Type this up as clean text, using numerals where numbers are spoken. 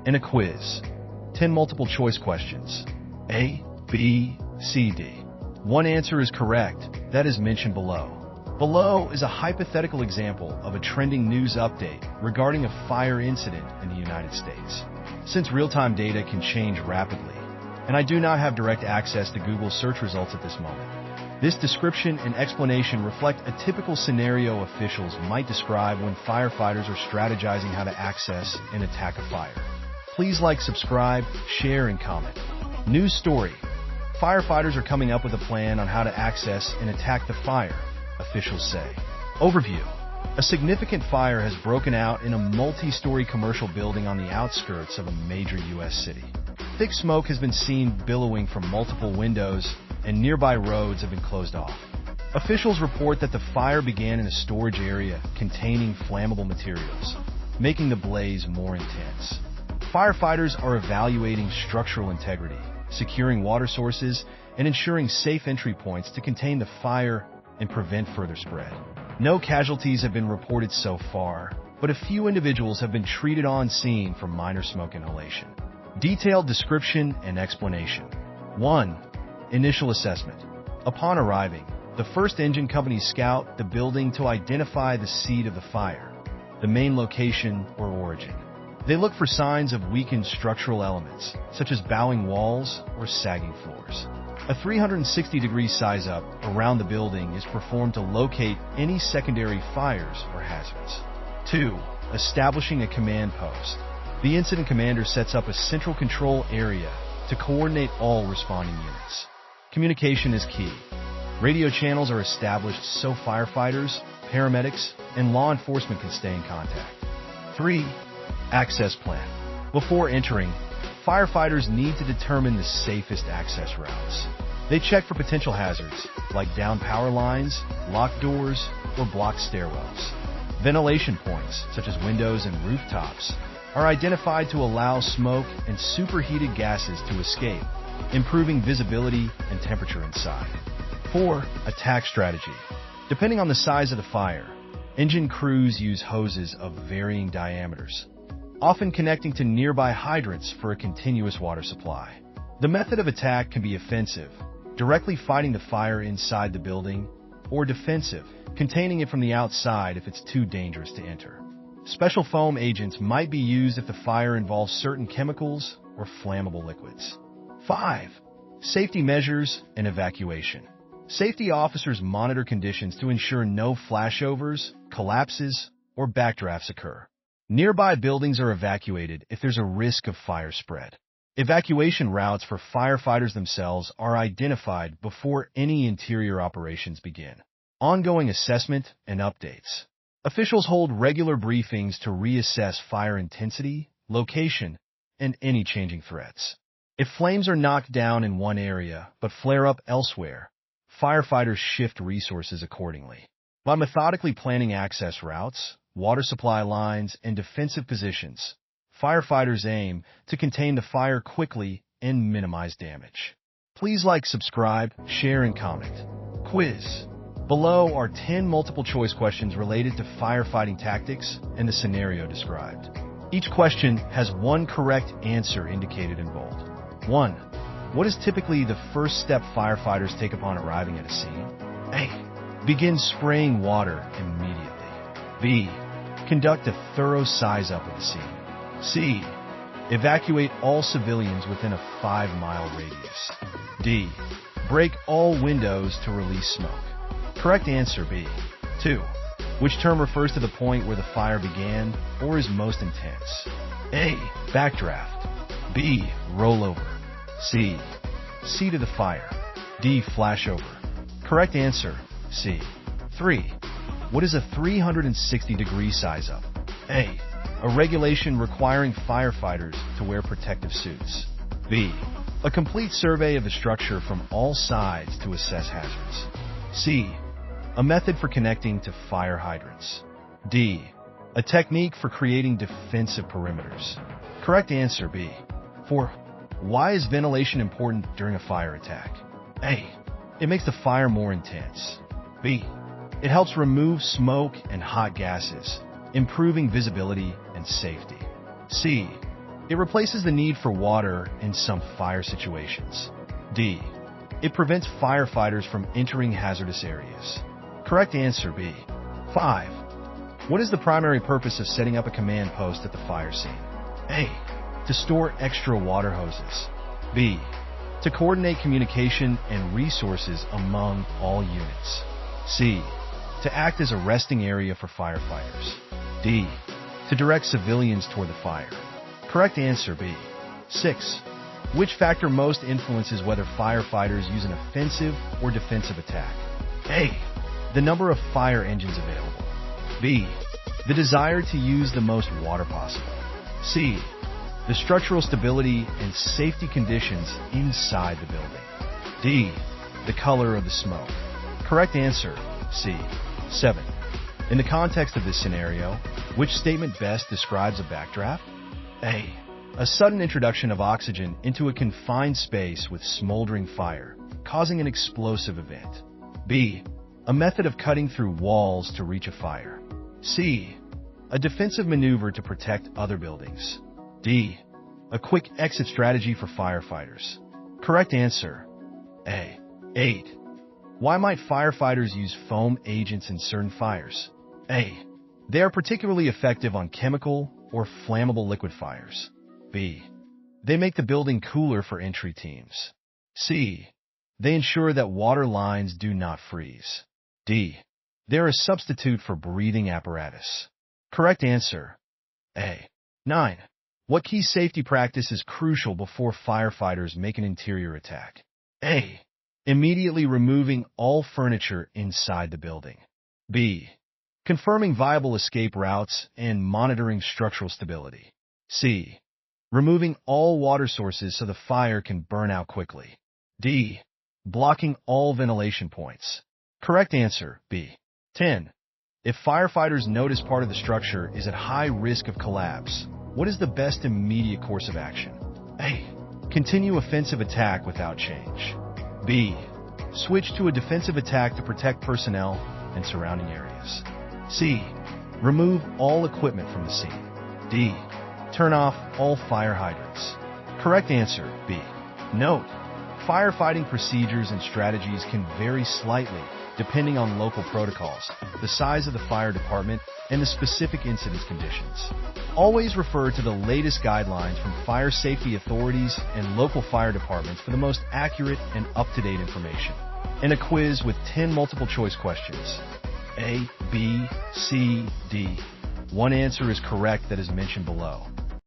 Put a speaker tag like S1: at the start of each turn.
S1: and a quiz. 10 multiple choice questions. A, B, C, D. One answer is correct. That is mentioned below. Below is a hypothetical example of a trending news update regarding a fire incident in the United States. Since real-time data can change rapidly, and I do not have direct access to Google search results at this moment, this description and explanation reflect a typical scenario officials might describe when firefighters are strategizing how to access and attack a fire. Please like, subscribe, share, and comment. News story. Firefighters are coming up with a plan on how to access and attack the fire, officials say. Overview. A significant fire has broken out in a multi-story commercial building on the outskirts of a major U.S. city. Thick smoke has been seen billowing from multiple windows, and nearby roads have been closed off. Officials report that the fire began in a storage area containing flammable materials, making the blaze more intense. Firefighters are evaluating structural integrity, securing water sources, and ensuring safe entry points to contain the fire and prevent further spread. No casualties have been reported so far, but a few individuals have been treated on scene for minor smoke inhalation. Detailed description and explanation. 1. Initial assessment. Upon arriving, the first engine company scout the building to identify the seat of the fire, the main location or origin. They look for signs of weakened structural elements, such as bowing walls or sagging floors. A 360-degree size-up around the building is performed to locate any secondary fires or hazards. 2. Establishing a command post. The incident commander sets up a central control area to coordinate all responding units. Communication is key. Radio channels are established so firefighters, paramedics, and law enforcement can stay in contact. 3. Access plan. Before entering, firefighters need to determine the safest access routes. They check for potential hazards, like downed power lines, locked doors, or blocked stairwells. Ventilation points, such as windows and rooftops, are identified to allow smoke and superheated gases to escape, improving visibility and temperature inside. 4. Attack strategy. Depending on the size of the fire, engine crews use hoses of varying diameters, often connecting to nearby hydrants for a continuous water supply. The method of attack can be offensive, directly fighting the fire inside the building, or defensive, containing it from the outside if it's too dangerous to enter. Special foam agents might be used if the fire involves certain chemicals or flammable liquids. 5. Safety measures and evacuation. Safety officers monitor conditions to ensure no flashovers, collapses, or backdrafts occur. Nearby buildings are evacuated if there's a risk of fire spread. Evacuation routes for firefighters themselves are identified before any interior operations begin. Ongoing assessment and updates. Officials hold regular briefings to reassess fire intensity, location, and any changing threats. If flames are knocked down in one area but flare up elsewhere, firefighters shift resources accordingly. By methodically planning access routes, water supply lines, and defensive positions, firefighters aim to contain the fire quickly and minimize damage. Please like, subscribe, share, and comment. Quiz. Below are 10 multiple-choice questions related to firefighting tactics and the scenario described. Each question has one correct answer indicated in bold. 1. What is typically the first step firefighters take upon arriving at a scene? A. Begin spraying water immediately. B. Conduct a thorough size-up of the scene. C. Evacuate all civilians within a 5-mile radius. D. Break all windows to release smoke. Correct answer B. 2. Which term refers to the point where the fire began or is most intense? A. Backdraft. B. Rollover. C. Seat of the fire. D. Flashover. Correct answer C. 3. What is a 360-degree size-up? A. A regulation requiring firefighters to wear protective suits. B. A complete survey of the structure from all sides to assess hazards. C. A method for connecting to fire hydrants. D. A technique for creating defensive perimeters. Correct answer B. 4. Why is ventilation important during a fire attack? A. It makes the fire more intense. B. It helps remove smoke and hot gases, improving visibility and safety. C. It replaces the need for water in some fire situations. D. It prevents firefighters from entering hazardous areas. Correct answer B. 5. What is the primary purpose of setting up a command post at the fire scene? A. To store extra water hoses. B. To coordinate communication and resources among all units. C. To act as a resting area for firefighters. D. To direct civilians toward the fire. Correct answer B. 6. Which factor most influences whether firefighters use an offensive or defensive attack? A. The number of fire engines available. B. The desire to use the most water possible. C. The structural stability and safety conditions inside the building. D. The color of the smoke. Correct answer C. 7. In the context of this scenario, which statement best describes a backdraft? A. A sudden introduction of oxygen into a confined space with smoldering fire, causing an explosive event. B. A method of cutting through walls to reach a fire. C. A defensive maneuver to protect other buildings. D. A quick exit strategy for firefighters. Correct answer A. 8. Why might firefighters use foam agents in certain fires? A. They are particularly effective on chemical or flammable liquid fires. B. They make the building cooler for entry teams. C. They ensure that water lines do not freeze. D. They're a substitute for breathing apparatus. Correct answer A. 9. What key safety practice is crucial before firefighters make an interior attack? A. Immediately removing all furniture inside the building. B. Confirming viable escape routes and monitoring structural stability. C. Removing all water sources so the fire can burn out quickly. D. Blocking all ventilation points. Correct answer B. 10. If firefighters notice part of the structure is at high risk of collapse, what is the best immediate course of action? A. Continue offensive attack without change. B. Switch to a defensive attack to protect personnel and surrounding areas. C. Remove all equipment from the scene. D. Turn off all fire hydrants. Correct answer B. Note: firefighting procedures and strategies can vary slightly depending on local protocols, the size of the fire department, and the specific incident conditions. Always refer to the latest guidelines from fire safety authorities and local fire departments for the most accurate and up-to-date information. And a quiz with 10 multiple-choice questions. A, B, C, D. One answer is correct that is mentioned below.